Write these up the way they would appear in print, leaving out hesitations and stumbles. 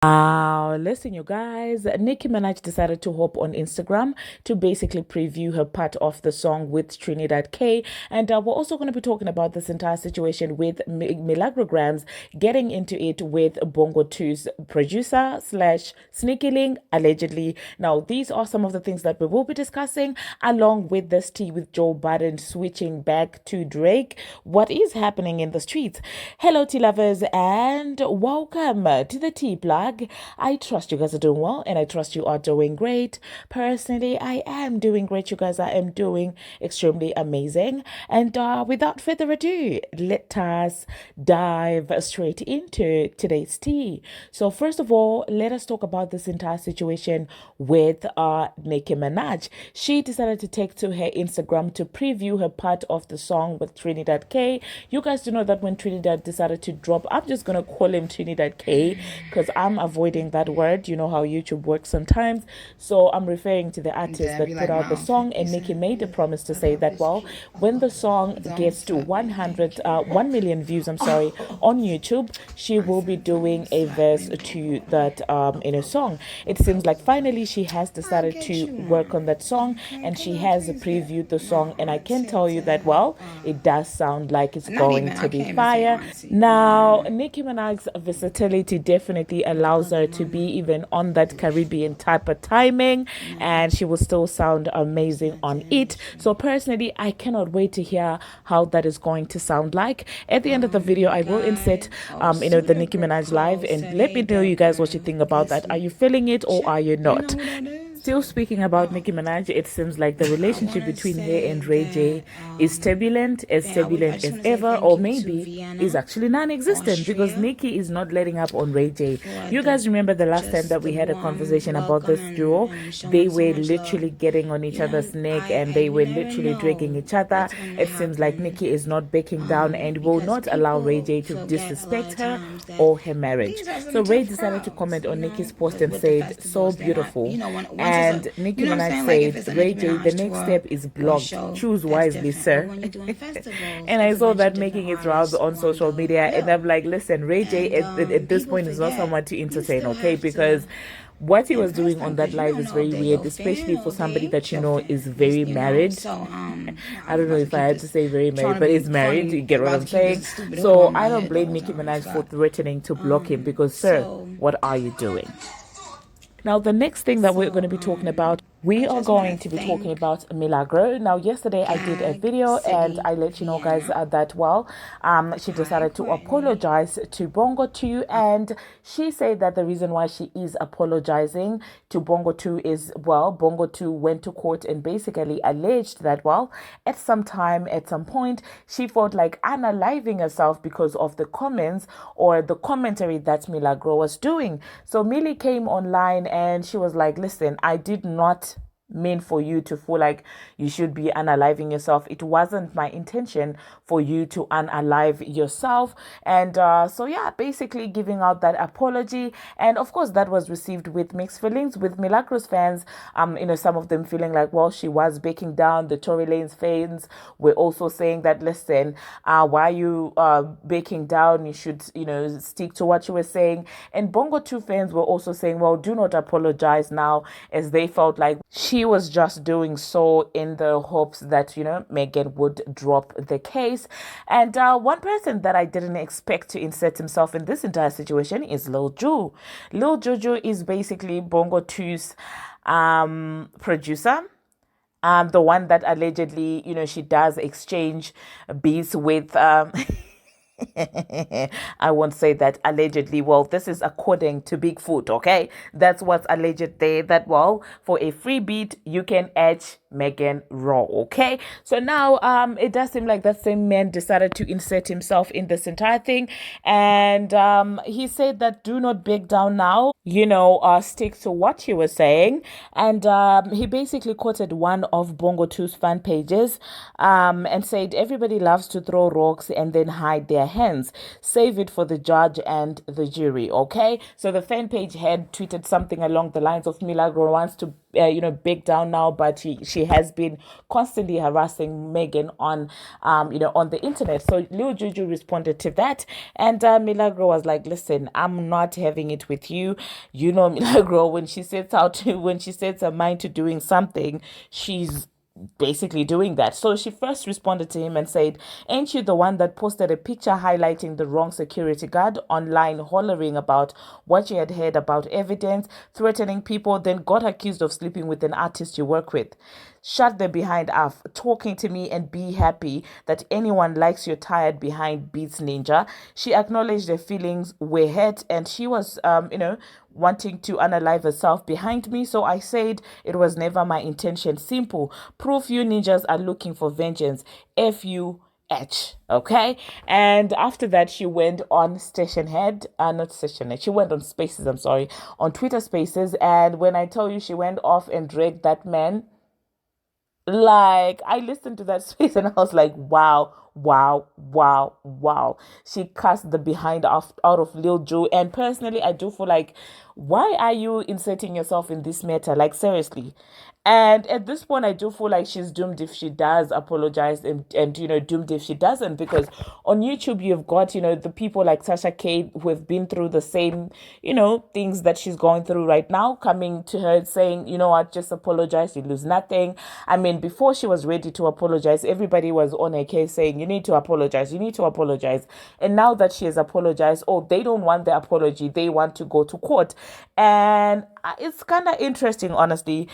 Listen, you guys, Nicki Minaj decided to hop on Instagram to basically preview her part of the song with Trinidad K. And we're also going to be talking about this entire situation with Milagro getting into it with Bongo 2's producer slash sneaky link, allegedly. Now, these are some of the things that we will be discussing, along with this tea with Joe Budden switching back to Drake. What is happening in the streets? Hello, tea lovers, and welcome to the tea plug. I trust you guys are doing well, and I trust you are doing great. Personally, I am doing great, you guys. I am doing extremely amazing. And without further ado, let us dive straight into today's tea. So first of all, let us talk about this entire situation with Nicki Minaj. She decided to take to her Instagram to preview her part of the song with Trinidad K. You guys do know that when Trinidad decided to drop, I'm just gonna call him Trinidad K because I'm avoiding that word. You know how YouTube works sometimes. So I'm referring to the artist that put out the song, and Nicki made a promise to say that, well, when the song gets to 1 million views, on YouTube, she will be doing a verse to that in a song. It seems like finally she has decided to work on that song, and she has previewed the song, and I can tell you that, well, it does sound like it's going to be fire. Now, Nicki Minaj's versatility definitely allows her to be even on that Caribbean type of timing, and she will still sound amazing on it. So personally, I cannot wait to hear how that is going to sound like. At the end of the video, I will insert the Nicki Minaj live, and let me know you guys what you think about that. Are you feeling it or are you not? Still speaking about Nicki Minaj, it seems like the relationship between her and Ray J is turbulent as ever, or maybe is actually non-existent, because Nicki is not letting up on Ray J. You guys remember the last time that we had a conversation about this duo? They were literally getting on each other's neck, and they were literally dragging each other. It seems like Nicki is not backing down and will not allow Ray J to disrespect her or her marriage. So Ray decided to comment on Nicki's post and said, "So beautiful." And Nicki Minaj said, "Ray J, the next step is blocked. Choose wisely, sir." And I saw that making its rounds on social media, and I'm like, listen, Ray J at this point is not someone to entertain, okay? Because what he was doing on that live is very weird, especially for somebody that you know is very married. I don't know if I had to say very married, but is married. You get what I'm saying? So I don't blame Nicki Minaj for threatening to block him, because, sir, what are you doing? Now, the next thing that we're going to be talking about, we are going to be talking about Milagro. Now, yesterday I did a video and I let you know, guys, that, well, she decided to apologize to Bongo 2, and she said that the reason why she is apologizing to Bongo 2 is, well, Bongo 2 went to court and basically alleged that, well, at some point, she felt like unaliving herself because of the comments or the commentary that Milagro was doing. So Millie came online and she was like, listen, I did not mean for you to feel like you should be unaliving yourself. It wasn't my intention for you to unalive yourself. And so yeah, basically giving out that apology. And of course that was received with mixed feelings with Milagro's fans. Some of them feeling like, well, she was backing down. The Tory Lanez fans were also saying that, listen, why are you backing down? You should, stick to what you were saying. And Bongo 2 fans were also saying, well, do not apologize now, as they felt like she was just doing so in the hopes that, Megan would drop the case. And one person that I didn't expect to insert himself in this entire situation is Lil Ju. Lil Ju.Joe is basically Bongo 2's producer. The one that allegedly, she does exchange beats with... I won't say that allegedly. Well, this is according to Bigfoot, okay? That's what's alleged there, that, well, for a free beat, you can edge Megan raw, okay? So now it does seem like that same man decided to insert himself in this entire thing, and he said that do not back down now, stick to what you were saying. And he basically quoted one of Bongo 2's fan pages and said, everybody loves to throw rocks and then hide their hands. Save it for the judge and the jury, okay? So the fan page had tweeted something along the lines of Milagro wants to beg down now, but she has been constantly harassing Megan on on the internet. So Lil Ju responded to that, and Milagro was like, listen, I'm not having it with you. You know, Milagro, when she sets her mind to doing something, she's basically doing that. So she first responded to him and said, ain't you the one that posted a picture highlighting the wrong security guard online, hollering about what you had heard about evidence, threatening people, then got accused of sleeping with an artist you work with? Shut them behind off, talking to me, and be happy that anyone likes your tired behind beats, ninja. She acknowledged her feelings were hurt, and she was wanting to unalive herself behind me. So I said it was never my intention. Simple. Proof you ninjas are looking for vengeance. F-U-H. Okay. And after that, she went on she went on Spaces, on Twitter Spaces. And when I tell you she went off and dragged that man, like, I listened to that space and I was like, wow, wow, wow, wow. She cast the behind out of Lil Ju. And personally, I do feel like, why are you inserting yourself in this matter? Like, seriously. And at this point, I do feel like she's doomed if she does apologize, and doomed if she doesn't, because on YouTube, you've got, the people like Tasha K who have been through the same, things that she's going through right now, coming to her saying, you know what, just apologize, you lose nothing. I mean, before she was ready to apologize, everybody was on her case saying, you need to apologize, you need to apologize. And now that she has apologized, they don't want the apology, they want to go to court. And it's kind of interesting, honestly.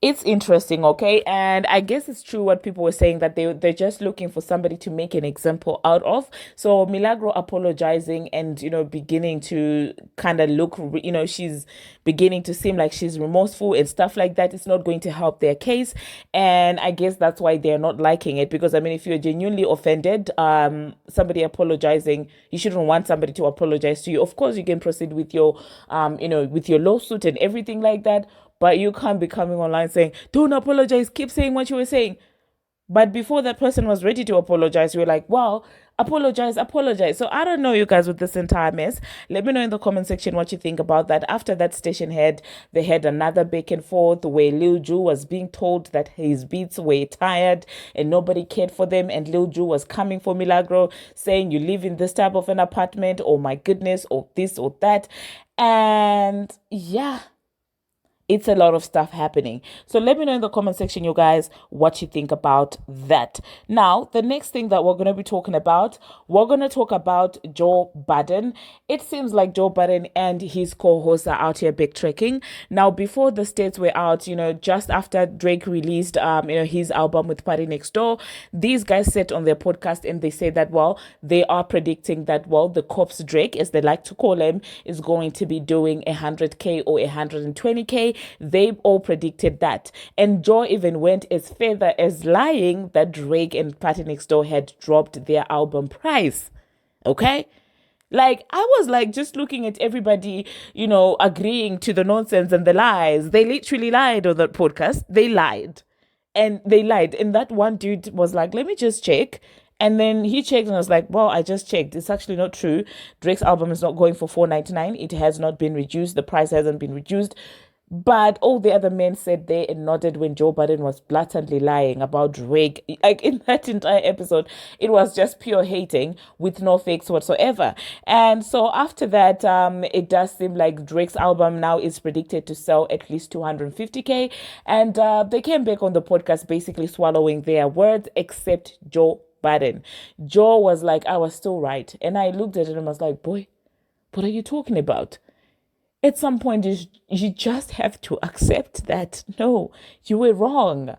It's interesting, okay? And I guess it's true what people were saying, that they're just looking for somebody to make an example out of. So Milagro apologizing and, beginning to kind of look, she's beginning to seem like she's remorseful and stuff like that. It's not going to help their case. And I guess that's why they're not liking it. Because, I mean, if you're genuinely offended, somebody apologizing, you shouldn't want somebody to apologize to you. Of course, you can proceed with your, with your lawsuit and everything like that. But you can't be coming online saying, don't apologize, keep saying what you were saying. But before that person was ready to apologize, you were like, wow, apologize. So I don't know, you guys, with this entire mess. Let me know in the comment section what you think about that. After that station head, they had another back and forth where Lil Ju was being told that his beats were tired and nobody cared for them. And Lil Ju was coming for Milagro, saying, you live in this type of an apartment, oh my goodness, or this or that. And yeah, it's a lot of stuff happening. So let me know in the comment section, you guys, what you think about that. Now, the next thing that we're going to be talking about, we're going to talk about Joe Budden. It seems like Joe Budden and his co-hosts are out here backtracking. Now, before the states were out, just after Drake released, his album with Party Next Door, these guys sat on their podcast and they said that, well, they are predicting that, well, the Corpse Drake, as they like to call him, is going to be doing 100K or 120K. They all predicted that. And Joe even went as further as lying that Drake and Party Next Door had dropped their album price. Okay? Like, I was like just looking at everybody, agreeing to the nonsense and the lies. They literally lied on that podcast. They lied. And they lied. And that one dude was like, let me just check. And then he checked and was like, well, I just checked. It's actually not true. Drake's album is not going for $4.99. It has not been reduced. The price hasn't been reduced. But all the other men said they and nodded when Joe Budden was blatantly lying about Drake. Like, in that entire episode, it was just pure hating with no fakes whatsoever. And so after that, it does seem like Drake's album now is predicted to sell at least 250K. And they came back on the podcast basically swallowing their words, except Joe Budden. Joe was like, I was still right. And I looked at it and was like, boy, what are you talking about? At some point, you just have to accept that, no, you were wrong.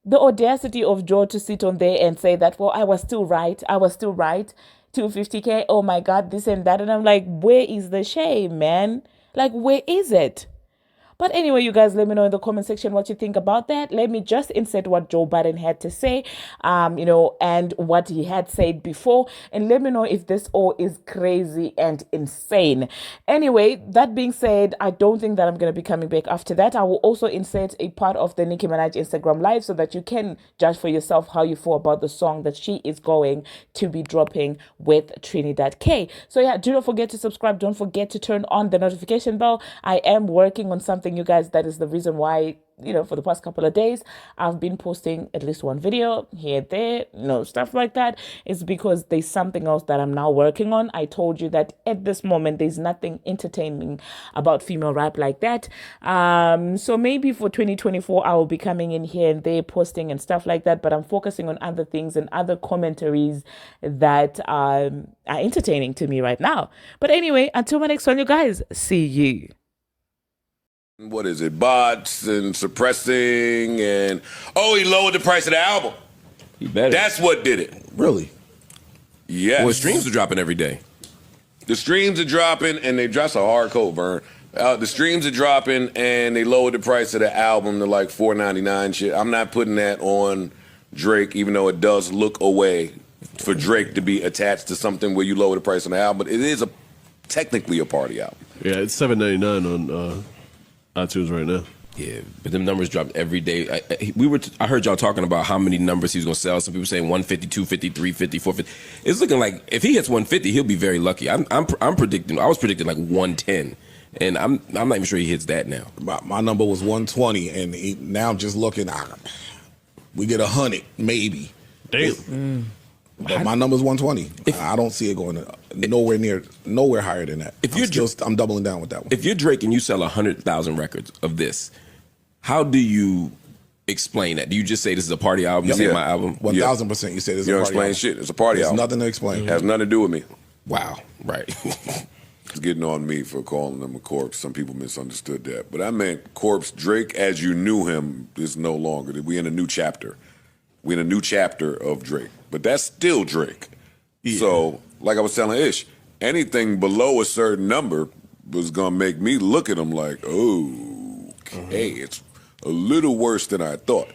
The audacity of Joe to sit on there and say that, well, I was still right. 250K, oh my God, this and that. And I'm like, where is the shame, man? Like, where is it? But anyway, you guys, let me know in the comment section what you think about that. Let me just insert what Joe Budden had to say, and what he had said before, and let me know if this all is crazy and insane. Anyway, that being said, I don't think that I'm going to be coming back after that. I will also insert a part of the Nicki Minaj Instagram live so that you can judge for yourself how you feel about the song that she is going to be dropping with Trinidad K. So yeah, do not forget to subscribe. Don't forget to turn on the notification bell. I am working on something, you guys. That is the reason why, for the past couple of days, I've been posting at least one video here, there, stuff like that. It's because there's something else that I'm now working on. I told you that at this moment, there's nothing entertaining about female rap like that. So maybe for 2024, I will be coming in here and there, posting and stuff like that. But I'm focusing on other things and other commentaries that are entertaining to me right now. But anyway, until my next one, you guys, see you. What is it? Bots and suppressing and he lowered the price of the album. He better. That's what did it. Really? Yes. Well, streams are dropping every day. The streams are dropping, and that's a hard code, Vern. The streams are dropping, and they lowered the price of the album to like $4.99 shit. I'm not putting that on Drake, even though it does look away for Drake to be attached to something where you lower the price of the album. But it is technically a party album. Yeah, it's $7.99 on iTunes right now. Yeah, but them numbers dropped every day. I heard y'all talking about how many numbers he was gonna sell. Some people saying 150, 250, 350, 450. It's looking like if he hits 150, he'll be very lucky. I'm predicting. I was predicting like 110, and I'm not even sure he hits that now. My number was 120, and now I'm just looking. We get 100 maybe. Damn. But my number's 120. I don't see it going nowhere higher than that. I'm doubling down with that one. If you're Drake and you sell 100,000 records of this, how do you explain that? Do you just say this is a party album? This is my album. 1,000%. You say this is You a don't party explain album. shit. It's a party album. There's nothing to explain. It has nothing to do with me. Wow. Right. It's getting on me for calling him a corpse. Some people misunderstood that. But I meant corpse. Drake, as you knew him, is no longer. We're in a new chapter. We're in a new chapter of Drake. But that's still Drake. Yeah. So, like I was telling Ish, anything below a certain number was going to make me look at him like, okay, it's a little worse than I thought.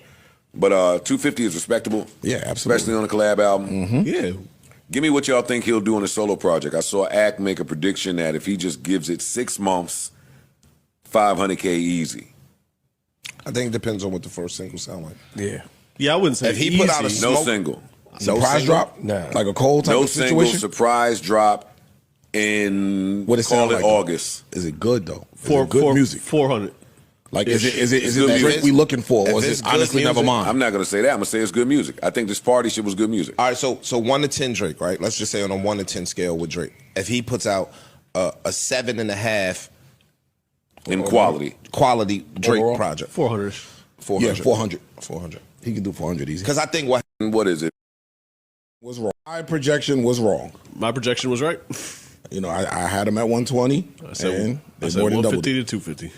But 250 is respectable. Yeah, absolutely. Especially on a collab album. Mm-hmm. Yeah. Give me what y'all think he'll do on a solo project. I saw Act make a prediction that if he just gives it 6 months, $500K easy. I think it depends on what the first single sound like. Yeah. Yeah, I wouldn't say if he put out a no single. Surprise drop? Nah. Like a cold type no of situation? No single surprise drop in what it call it like August. Is it good though? Good music? 400. Like is it the Drake we looking for, or is it honestly never mind? I'm not gonna say that. I'm gonna say it's good music. I think this party shit was good music. All right, so 1 to 10 Drake, right? Let's just say on a 1 to 10 scale with Drake, if he puts out a 7.5 in quality Drake overall? project, 400. 400. Yeah, 400. He can do 400 easy. Because I think what is it? Was wrong. My projection was wrong. My projection was right. I had him at 120. I said and they 150 to 250.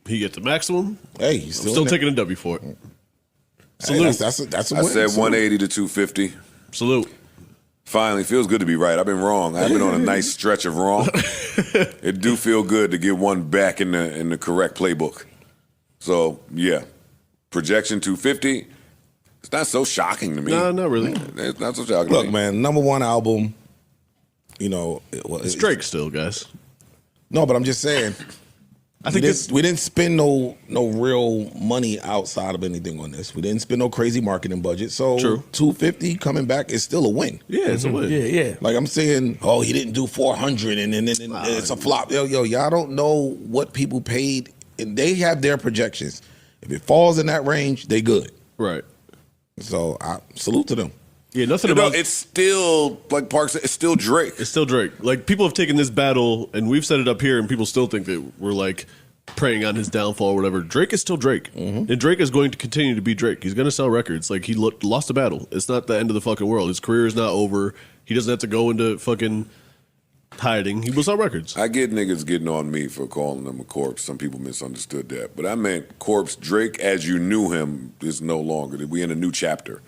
He gets the maximum. Hey, he's still taking a W for it. Hey, Salute. that's a I win. said 180 to 250. Salute. Finally, feels good to be right. I've been wrong. I've been on a nice stretch of wrong. It do feel good to get one back in the correct playbook. So yeah, projection 250. It's not so shocking to me. No, not really. It's not so shocking. Look, to me. man, #1 album. It's Drake still, guys. No, but I'm just saying. I think we didn't spend no real money outside of anything on this. We didn't spend no crazy marketing budget. So True. 250 coming back is still a win. Yeah, it's a win. Yeah. Like I'm saying, he didn't do 400 and it's a flop. Yo, y'all don't know what people paid, and they have their projections. If it falls in that range, they good. Right. So I salute to them. Yeah, nothing about it's still like Park said, it's still Drake. It's still Drake. Like people have taken this battle and we've set it up here and people still think that we're like preying on his downfall or whatever. Drake is still Drake. And Drake is going to continue to be Drake. He's going to sell records. Like he lost a battle. It's not the end of the fucking world. His career is not over. He doesn't have to go into fucking hiding. He will sell records. I get niggas getting on me for calling him a corpse. Some people misunderstood that. But I meant corpse. Drake, as you knew him, is no longer. We're in a new chapter.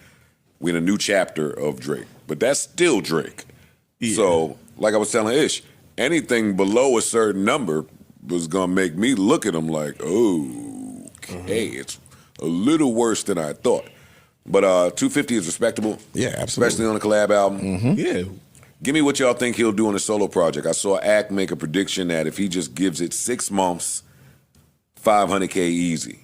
We're in a new chapter of Drake. But that's still Drake. Yeah. So, like I was telling Ish, anything below a certain number was gonna make me look at him like, okay, it's a little worse than I thought. But 250 is respectable. Yeah, absolutely. Especially on a collab album. Yeah. Give me what y'all think he'll do on a solo project. I saw Act make a prediction that if he just gives it 6 months, 500K easy.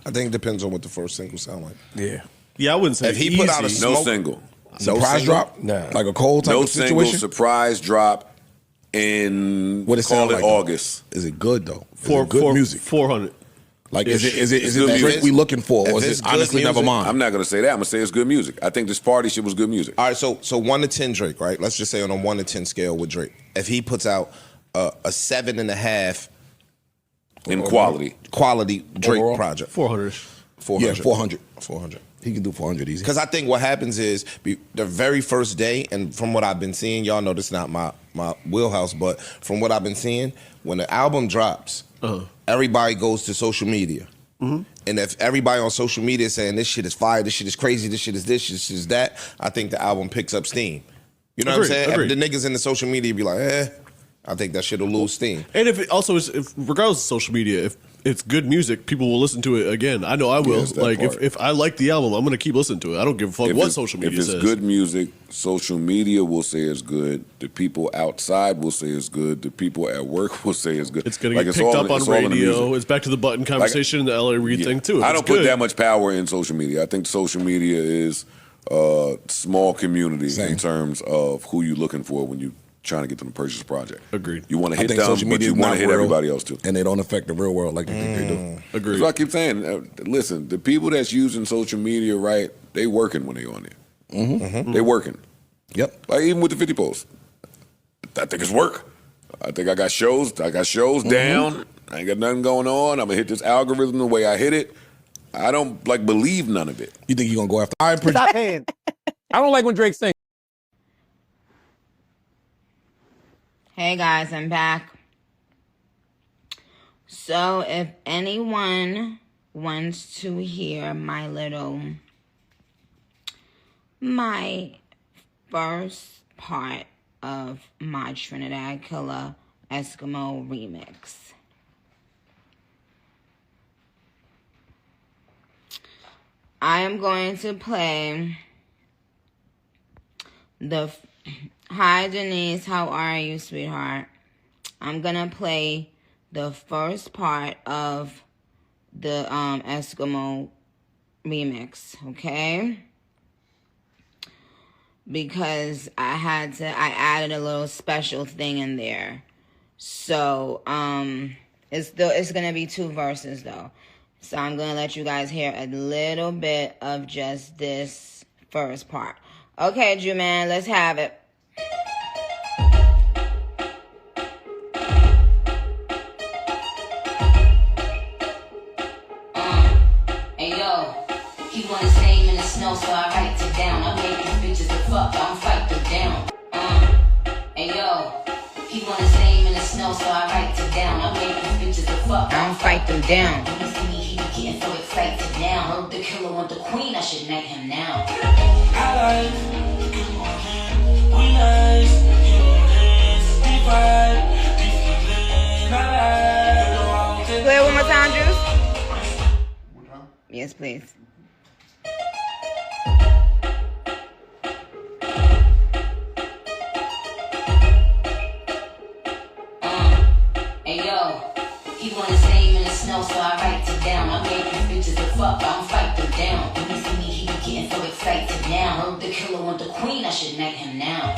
I think it depends on what the first single sound like. Yeah. Yeah, I wouldn't say If he put out a No Smoke- single. Surprise drop? Nah. Like a cold type No of single, situation? surprise drop in, What it call sound it like, though? August. Is it good though? Is it good music? 400. Like is it It's good the Drake music. we looking for, or If is it's it good honestly music, never mind? I'm not gonna say that. I'm gonna say it's good music. I think this party shit was good music. All right, so 1 to 10 Drake, right? Let's just say on a 1 to 10 scale with Drake. If he puts out a 7.5 In quality. Drake Overall? project, 400. 400. Yeah, 400. He can do 400 easy. Because I think what happens is the very first day, and from what I've been seeing, y'all know this is not my wheelhouse, but from what I've been seeing, when the album drops, everybody goes to social media. And if everybody on social media is saying this shit is fire, this shit is crazy, this shit is this, this shit is that, I think the album picks up steam. You know what I'm saying? Agreed. If the niggas in the social media be like, I think that shit'll lose steam. And if it also is, if regardless of social media, if it's good music, people will listen to it again. I know I will. it's that Like part. if I like the album, I'm gonna keep listening to it. I don't give a fuck If what it's- social media If it's says. good music, social media will say it's good. The people outside will say it's good. The people at work will say it's good. It's gonna Like, get it's picked all- up on it's all in the radio. music. It's back to the Button conversation, the LA Reid Yeah. thing too. If I it's don't put good- that much power in social media. I think social media is a small community Same. in terms of who you're looking for when you trying to get them to purchase a project. Agreed. You want to I hit think them, social but media you is want not to hit real, everybody else too. and they don't affect the real world like you think they do. Agreed. That's what I keep saying. Listen, the people that's using social media, right, they working when they on there. They working. Yep. Like even with the 50 posts. I think it's work. I think I got shows down. I ain't got nothing going on. I'm gonna hit this algorithm the way I hit it. I don't believe none of it. You think you're gonna go after? I predict. Stop paying. I don't like when Drake sings. Hey guys, I'm back. So if anyone wants to hear my first part of my Trinidad Killer Eskimo remix, I am going to play Hi Denise, how are you, sweetheart? I'm gonna play the first part of the Eskimo remix, okay? Because I added a little special thing in there. So it's gonna be 2 verses though. So I'm gonna let you guys hear a little bit of just this first part. Okay, Ju Man, let's have it. Hey yo, he want his name in the snow, so I write it down. I make these bitches the fuck, I don't fight them down. Hey yo, he want his name in the snow, so I write it down. I make these bitches the fuck, I don't fight them down. When you see me, he be getting so excited now. Heard the killer want the queen, I should knight him now. I like, we nice, play it one more time, Juice. Yes, please. Hey yo, he want his name in the snow, so I write it down. I make these bitches the fuck, I don't fight them down. When you see me, he be getting so excited now. Heard the killer want the queen, I should knight him now.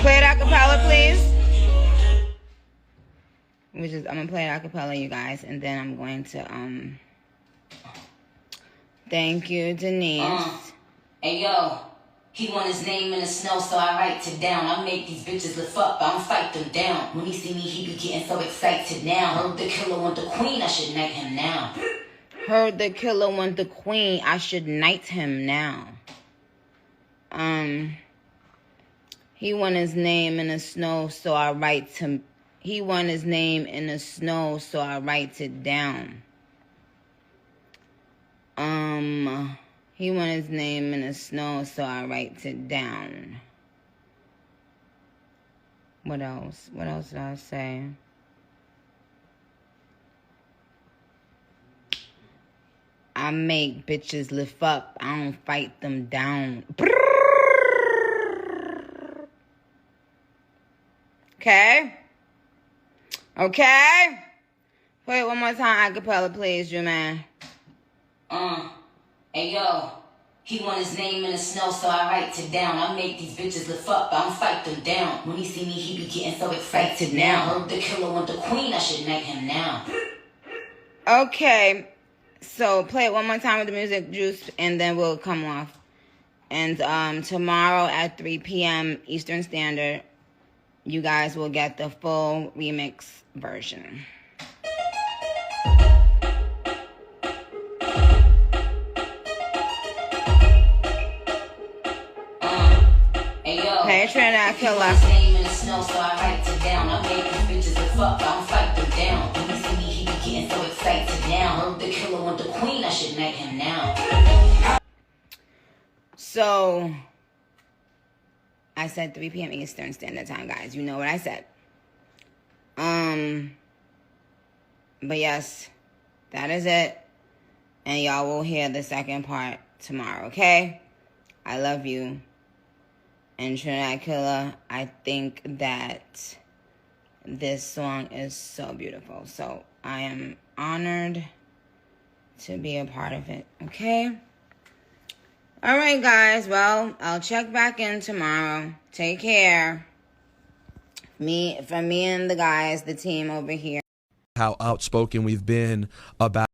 Play it a cappella, please. I'm gonna play it a cappella, you guys, and then I'm going to thank you, Denise. Hey yo, he want his name in the snow, so I write it down. I make these bitches the fuck, I don't fight them down. When he see me, he be getting so excited now. Heard the killer want the queen, I should knight him now. Heard the killer want the queen, I should knight him now. He want his name in the snow, so I write him. He want his name in the snow, so I write it down. He want his name in the snow, so I write it down. What else? What else did I say? I make bitches lift up. I don't fight them down. Okay? Okay? Play it one more time, acapella, please, you man. Hey yo, he want his name in the snow, so I write it down. I make these bitches lift up, I don't fight them down. When he see me, he be getting so excited now. Heard the killer want the queen, I should knight him now. Okay, so play it one more time with the music, Juice, and then we'll come off. And tomorrow at 3 p.m. Eastern Standard, you guys will get the full remix version. Hey, Trinidad Killer. His name in the snow, so I write it down. I make these bitches the fuck, I don't fight them down. When you see me, he be getting so excited now. Heard the killer want the queen, I should knight him now. So, I said 3 p.m. Eastern Standard Time, guys. You know what I said. But yes, that is it. And y'all will hear the second part tomorrow, okay? I love you. And Trinidad Killer, I think that this song is so beautiful. So I am honored to be a part of it, okay? All right, guys. Well, I'll check back in tomorrow. Take care. From me and the guys, the team over here. How outspoken we've been about